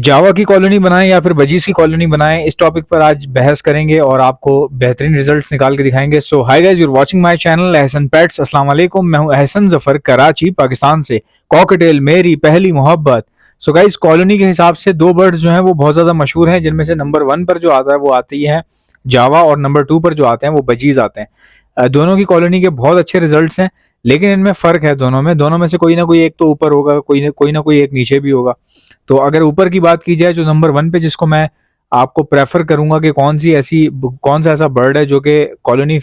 जावा की कॉलोनी बनाएं या फिर बजीज की कॉलोनी बनाएं, इस टॉपिक पर आज बहस करेंगे और आपको बेहतरीन रिजल्ट्स निकाल के दिखाएंगे। So hi guys, you're watching my channel Ehsan pets. अस्सलाम वालेकुम, मैं हूं एहसन जफर, कराची पाकिस्तान से। कॉकटेल मेरी पहली मोहब्बत। सो गाइस, कॉलोनी के हिसाब से दो बर्ड्स जो हैं वो बहुत ज्यादा मशहूर हैं, जिनमें से नंबर 1 पर जो आता है वो आती है जावा, और नंबर 2 पर जो आते हैं वो बजीज आते हैं। दोनों की कॉलोनी के बहुत अच्छे रिजल्ट्स हैं, लेकिन इनमें फ़र्क है। दोनों में से कोई ना कोई एक तो ऊपर होगा, कोई ना कोई एक नीचे भी होगा। तो अगर ऊपर की बात की जाए, जो नंबर 1 पे जिसको मैं आपको प्रेफ़र करूँगा कि कौन सा ऐसा बर्ड है जो कि कॉलोनी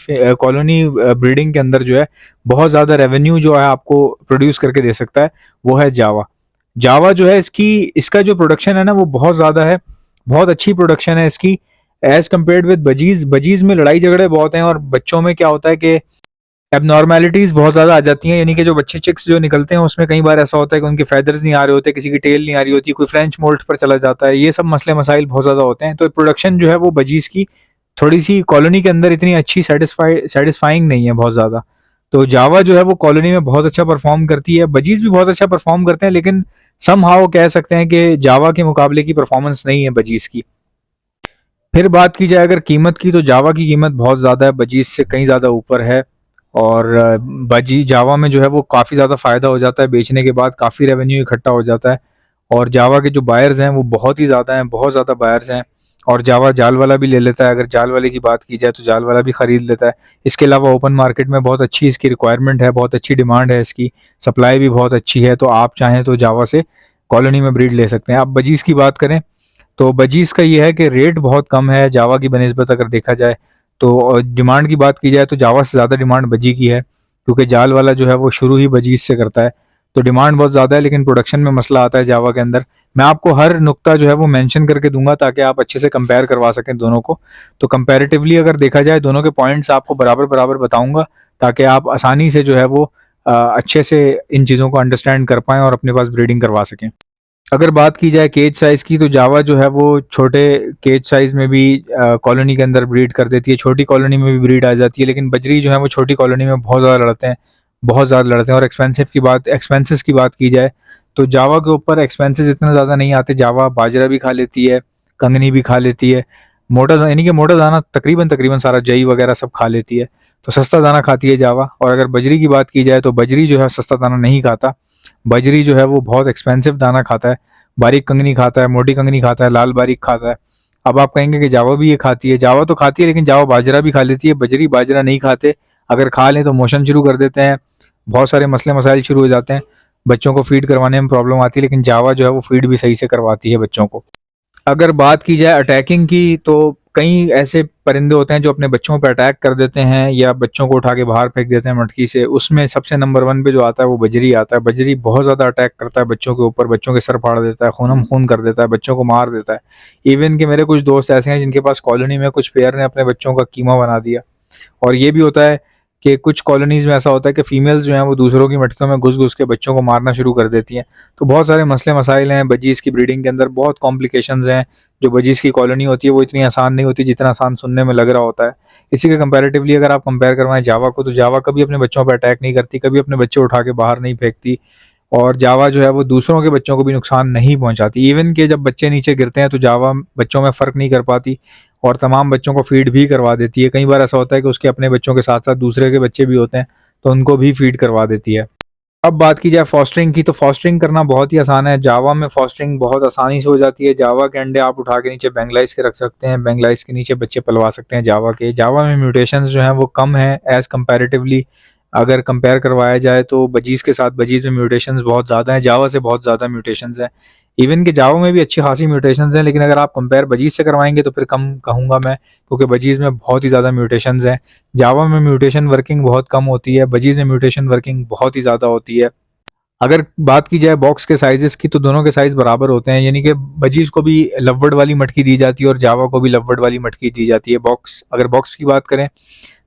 ब्रीडिंग के अंदर जो है बहुत ज़्यादा रेवेन्यू जो है आपको प्रोड्यूस करके दे सकता है, वो है जावा। जावा जो है इसका जो प्रोडक्शन है ना वो बहुत ज़्यादा है, बहुत अच्छी प्रोडक्शन है इसकी as compared with budgies. Budgies में लड़ाई झगड़े बहुत हैं, और बच्चों में क्या होता है कि एबनॉर्मेलिटीज बहुत ज़्यादा आ जाती हैं, यानी कि जो बच्चे चिक्स जो निकलते हैं उसमें कई बार ऐसा होता है कि उनके फेदर्स नहीं आ रहे होते, किसी की टेल नहीं आ रही होती, कोई फ्रेंच मोल्ट पर चला जाता है। ये सब मसले मसाइल बहुत ज़्यादा होते हैं। तो प्रोडक्शन जो है वो बजीज़ की थोड़ी सी कॉलोनी के अंदर इतनी अच्छी सेटिस्फाइंग नहीं है बहुत ज़्यादा। तो जावा जो है वो कॉलोनी में बहुत अच्छा परफॉर्म करती है, बजीज़ भी बहुत अच्छा परफॉर्म करते हैं, लेकिन सम हाउ कह सकते हैं कि जावा के मुकाबले की परफॉर्मेंस नहीं है बजीज़ की। फिर बात की जाए अगर कीमत की, तो जावा की कीमत बहुत ज़्यादा है, बजीज़ से कहीं ज़्यादा ऊपर है। और बजी जावा में जो है वो काफ़ी ज़्यादा फ़ायदा हो जाता है, बेचने के बाद काफ़ी रेवेन्यू इकट्ठा हो जाता है। और जावा के जो बायर्स हैं वो बहुत ही ज़्यादा हैं, बहुत ज़्यादा बायर्स हैं। और जावा जाल वाला भी ले लेता है, अगर जाल वाले की बात की जाए तो जाल वाला भी ख़रीद लेता है। इसके अलावा ओपन मार्केट में बहुत अच्छी इसकी रिक्वायरमेंट है, बहुत अच्छी डिमांड है इसकी, सप्लाई भी बहुत अच्छी है। तो आप चाहें तो जावा से कॉलोनी में ब्रीड ले सकते हैं। आप बजीज़ की बात करें तो बजीज़ का ये है कि रेट बहुत कम है जावा की बनिस्बत अगर देखा जाए तो। डिमांड की बात की जाए तो जावा से ज़्यादा डिमांड बजी की है, क्योंकि जाल वाला जो है वो शुरू ही बजीज़ से करता है। तो डिमांड बहुत ज़्यादा है, लेकिन प्रोडक्शन में मसला आता है जावा के अंदर। मैं आपको हर नुक्ता जो है वो मेंशन करके दूंगा ताकि आप अच्छे से कंपेयर करवा सकें दोनों को। तो कंपैरेटिवली अगर देखा जाए दोनों के पॉइंट्स आपको बराबर बराबर बताऊंगा, ताकि आप आसानी से जो है वो अच्छे से इन चीज़ों को अंडरस्टैंड कर पाएँ और अपने पास ब्रीडिंग करवा सकें। अगर बात की जाए केज साइज़ की, तो जावा जो है वो छोटे केज साइज़ में भी कॉलोनी के अंदर ब्रीड कर देती है, छोटी कॉलोनी में भी ब्रीड आ जाती है। लेकिन बजरी जो है वो छोटी कॉलोनी में बहुत ज़्यादा लड़ते हैं, बहुत ज़्यादा लड़ते हैं। और एक्सपेंसेस की बात की जाए तो जावा के ऊपर एक्सपेंसेस इतना ज़्यादा नहीं आते। जावा बाजरा भी खा लेती है, कंगनी भी खा लेती है, यानी कि मोटा दाना तकरीबन तकरीबन सारा जई वगैरह सब खा लेती है। तो सस्ता दाना खाती है जावा। और अगर बजरी की बात की जाए तो बजरी जो है सस्ता दाना नहीं खाता, बजरी जो है वो बहुत एक्सपेंसिव दाना खाता है। बारीक कंगनी खाता है, मोटी कंगनी खाता है, लाल बारीक खाता है। अब आप कहेंगे कि जावा भी ये खाती है, जावा तो खाती है, लेकिन जावा बाजरा भी खा लेती है, बजरी बाजरा नहीं खाते। अगर खा लें तो मोशन शुरू कर देते हैं, बहुत सारे मसले मसाइल शुरू हो जाते हैं, बच्चों को फीड करवाने में प्रॉब्लम आती है। लेकिन जावा जो है वो फीड भी सही से करवाती है बच्चों को। अगर बात की जाए अटैकिंग की, तो कई ऐसे परिंदे होते हैं जो अपने बच्चों पर अटैक कर देते हैं या बच्चों को उठा के बाहर फेंक देते हैं मटकी से। उसमें सबसे नंबर 1 पे जो आता है वो बजरी आता है। बजरी बहुत ज़्यादा अटैक करता है बच्चों के ऊपर, बच्चों के सर फाड़ देता है, खूनम खून कर देता है, बच्चों को मार देता है। इवन कि मेरे कुछ दोस्त ऐसे हैं जिनके पास कॉलोनी में कुछ पेयर ने अपने बच्चों का कीमा बना दिया। और ये भी होता है कि कुछ कॉलोनीज़ में ऐसा होता है कि फीमेल्स जो हैं वो दूसरों की मटकियों में घुस-घुस के बच्चों को मारना शुरू कर देती हैं। तो बहुत सारे मसले मसाइल हैं बजीज़ की ब्रीडिंग के अंदर, बहुत कॉम्प्लिकेशंस हैं। जो बजीज़ की कॉलोनी होती है वो इतनी आसान नहीं होती जितना आसान सुनने में लग रहा होता है। इसी के कंपैरेटिवली अगर आप कंपेयर करवाएँ जावा को, तो जावा कभी अपने बच्चों पे अटैक नहीं करती, कभी अपने बच्चे उठा के बाहर नहीं फेंकती। और जावा जो है वो दूसरों के बच्चों को भी नुकसान नहीं पहुँचाती। इवन कि जब बच्चे नीचे गिरते हैं तो जावा बच्चों में फ़र्क नहीं कर पाती और तमाम बच्चों को फ़ीड भी करवा देती है। कई बार ऐसा होता है कि उसके अपने बच्चों के साथ-साथ दूसरे के बच्चे भी होते हैं, तो उनको भी फ़ीड करवा देती है। अब बात की जाए फ़ॉस्टरिंग की, तो फ़ॉस्टरिंग करना बहुत ही आसान है। जावा में फ़ॉस्टरिंग बहुत आसानी से हो जाती है। जावा के अंडे आप उठा के नीचे बेंगलाइज़ के रख सकते हैं, बेंगलाइज़ के नीचे बच्चे पलवा सकते हैं जावा के। जावा में म्यूटेशंस जो हैं वो कम हैं एज़ कंपैरेटिवली अगर कंपेयर करवाया जाए तो बजीज़ के साथ। बजीज़ में म्यूटेशंस बहुत ज़्यादा हैं, जावा से बहुत ज़्यादा म्यूटेशंस हैं। इवन कि जावा में भी अच्छी खासी म्यूटेशंस हैं, लेकिन अगर आप कंपेयर बजीज़ से करवाएँगे तो फिर कम कहूँगा मैं, क्योंकि बजीज़ में बहुत ही ज़्यादा म्यूटेशंस हैं। जावा में म्यूटेशन वर्किंग बहुत कम होती है, बजीज़ में म्यूटेशन वर्किंग बहुत ही ज़्यादा होती है। अगर बात की जाए बॉक्स के साइज़ेस की, तो दोनों के साइज़ बराबर होते हैं, यानी कि बजीज़ को भी लववर्ड वाली मटकी दी जाती है और जावा को भी लववर्ड वाली मटकी दी जाती है। अगर बॉक्स की बात करें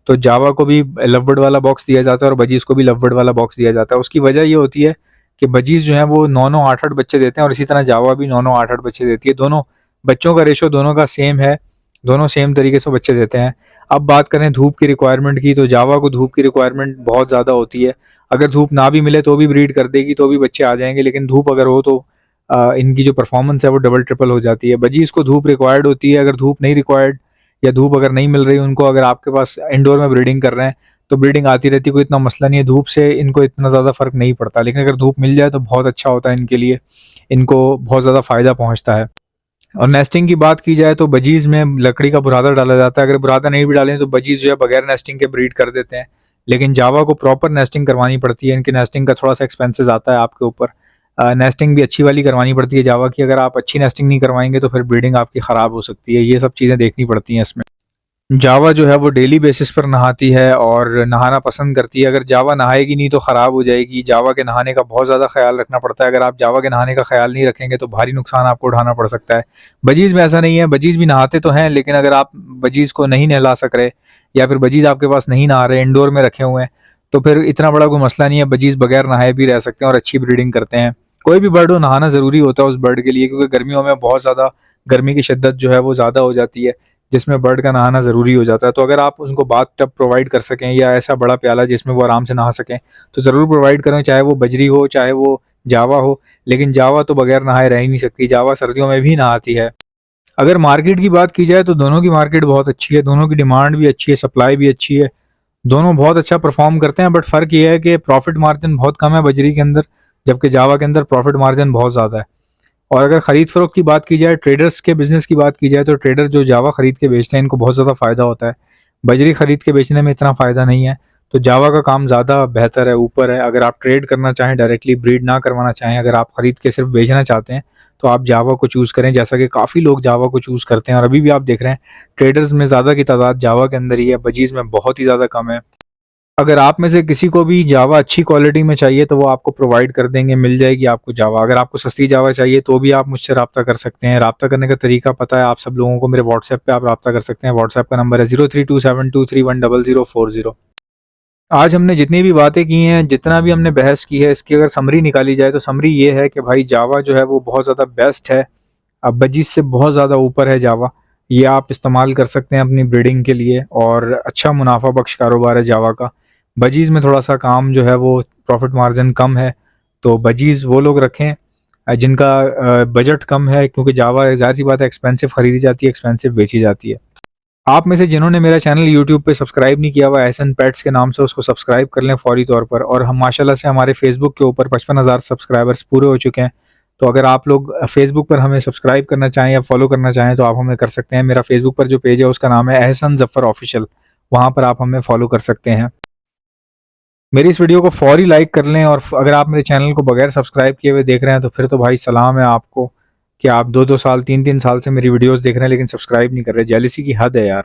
तो जावा को भी लववर्ड वाला बॉक्स दिया जाता है और बजीज़ को भी लववर्ड वाला बॉक्स दिया जाता है। उसकी वजह ये होती है कि बजीज़ जो है वो 9-9 8-8 बच्चे देते हैं, और इसी तरह जावा भी 9-9 8-8 बच्चे देती है। दोनों बच्चों का रेशो दोनों का सेम है, दोनों सेम तरीके से बच्चे देते हैं। अब बात करें धूप की रिक्वायरमेंट की, तो जावा को धूप की रिक्वायरमेंट बहुत ज़्यादा होती है। अगर धूप ना भी मिले तो भी ब्रीड कर देगी, तो भी बच्चे आ जाएँगे, लेकिन धूप अगर हो तो इनकी जो परफॉर्मेंस है वो डबल ट्रिपल हो जाती है। बजीज़ को धूप रिक्वायर्ड होती है, अगर धूप नहीं रिक्वायर्ड या धूप अगर नहीं मिल रही उनको, अगर आपके पास इंडोर में ब्रीडिंग कर रहे हैं तो ब्रीडिंग आती रहती है, कोई इतना मसला नहीं है, धूप से इनको इतना ज़्यादा फ़र्क नहीं पड़ता। लेकिन अगर धूप मिल जाए तो बहुत अच्छा होता है इनके लिए, इनको बहुत ज़्यादा फ़ायदा पहुँचता है। और नेस्टिंग की बात की जाए तो बजीज़ में लकड़ी का बुरादा डाला जाता है, अगर बुरादा नहीं भी डालें तो बजीज़ जो है बगैर नेस्टिंग के ब्रीड कर देते हैं। लेकिन जावा को प्रॉपर नेस्टिंग करवानी पड़ती है, इनकी नेस्टिंग का थोड़ा सा एक्सपेंसेस आता है आपके ऊपर। नेस्टिंग भी अच्छी वाली करवानी पड़ती है जावा की, अगर आप अच्छी नेस्टिंग नहीं करवाएंगे तो फिर ब्रीडिंग आपकी ख़राब हो सकती है, ये सब चीज़ें देखनी पड़ती हैं इसमें। जावा जो है वो डेली बेसिस पर नहाती है और नहाना पसंद करती है, अगर जावा नहाएगी नहीं तो ख़राब हो जाएगी। जावा के नहाने का बहुत ज़्यादा ख्याल रखना पड़ता है, अगर आप जावा के नहाने का ख्याल नहीं रखेंगे तो भारी नुकसान आपको उठाना पड़ सकता है। बजीज़ में ऐसा नहीं है, बजीज़ भी नहाते तो हैं, लेकिन अगर आप बजीज़ को नहीं नहला सक रहे या फिर बजीज़ आपके पास नहीं नहा रहे, इंडोर में रखे हुए हैं, तो फिर इतना बड़ा कोई मसला नहीं है, बजीज़ बगैर नहाए भी रह सकते हैं और अच्छी ब्रीडिंग करते हैं। कोई भी बर्ड हो, नहाना ज़रूरी होता है उस बर्ड के लिए, क्योंकि गर्मियों में बहुत ज़्यादा गर्मी की शिद्दत जो है वो ज़्यादा हो जाती है, जिसमें बर्ड का नहाना ज़रूरी हो जाता है। तो अगर आप उनको बाथ टब प्रोवाइड कर सकें या ऐसा बड़ा प्याला जिसमें वो आराम से नहा सकें तो ज़रूर प्रोवाइड करें, चाहे वो बजरी हो चाहे वो जावा हो। लेकिन जावा तो बगैर नहाए रह ही नहीं सकती, जावा सर्दियों में भी नहाती है। अगर मार्केट की बात की जाए तो दोनों की मार्केट बहुत अच्छी है, दोनों की डिमांड भी अच्छी है, सप्लाई भी अच्छी है, दोनों बहुत अच्छा परफॉर्म करते हैं। बट फ़र्क ये है कि प्रॉफिट मार्जिन बहुत कम है बजरी के अंदर, जबकि जावा के अंदर प्रॉफिट मार्जिन बहुत ज़्यादा है। और अगर खरीद फरोख्त की बात की जाए, ट्रेडर्स के बिज़नेस की बात की जाए, तो ट्रेडर जो जावा खरीद के बेचते हैं इनको बहुत ज़्यादा फ़ायदा होता है। बजरी खरीद के बेचने में इतना फ़ायदा नहीं है, तो जावा का काम ज़्यादा बेहतर है, ऊपर है। अगर आप ट्रेड करना चाहें, डायरेक्टली ब्रीड ना करवाना चाहें, अगर आप खरीद के सिर्फ बेचना चाहते हैं, तो आप जावा को चूज़ करें, जैसा कि काफ़ी लोग जावा को चूज़ करते हैं और अभी भी आप देख रहे हैं ट्रेडर्स में ज़्यादा की तादाद जावा के अंदर ही है, बजीज़ में बहुत ही ज़्यादा कम है। अगर आप में से किसी को भी जावा अच्छी क्वालिटी में चाहिए तो वो आपको प्रोवाइड कर देंगे, मिल जाएगी आपको जावा। अगर आपको सस्ती जावा चाहिए तो भी आप मुझसे राब्ता कर सकते हैं। राब्ता करने का तरीका पता है आप सब लोगों को, मेरे व्हाट्सएप पे आप राब्ता कर सकते हैं। व्हाट्सएप का नंबर है 032723100040। आज हमने जितनी भी बातें की हैं, जितना भी हमने बहस की है, इसकी अगर समरी निकाली जाए तो समरी ये है कि भाई जावा जो है वो बहुत ज़्यादा बेस्ट है, अब बजीज से बहुत ज़्यादा ऊपर है जावा। ये आप इस्तेमाल कर सकते हैं अपनी ब्रीडिंग के लिए और अच्छा मुनाफा बख्श कारोबार है जावा का। बजीज़ में थोड़ा सा काम जो है वो प्रॉफिट मार्जिन कम है, तो बजीज़ वो लोग रखें जिनका बजट कम है, क्योंकि जावा ज़ाहिर सी बात है एक्सपेंसिव ख़रीदी जाती है, एक्सपेंसिव बेची जाती है। आप में से जिन्होंने मेरा चैनल यूट्यूब पे सब्सक्राइब नहीं किया हुआ एहसन पेट्स के नाम से, उसको सब्सक्राइब कर लें फौरी तौर पर। और हम माशाल्लाह से हमारे फेसबुक के ऊपर 55,000 सब्सक्राइबर्स पूरे हो चुके हैं। तो अगर आप लोग फेसबुक पर हमें सब्सक्राइब करना चाहें या फॉलो करना चाहें तो आप हमें कर सकते हैं। मेरा फेसबुक पर जो पेज है उसका नाम है एहसन ज़फ़र ऑफिशियल, वहाँ पर आप हमें फॉलो कर सकते हैं। मेरी इस वीडियो को फौरी लाइक कर लें, और अगर आप मेरे चैनल को बगैर सब्सक्राइब किए हुए देख रहे हैं तो फिर तो भाई सलाम है आपको कि आप 2-2 साल 3-3 साल से मेरी वीडियोस देख रहे हैं लेकिन सब्सक्राइब नहीं कर रहे। जेलसी की हद है यार।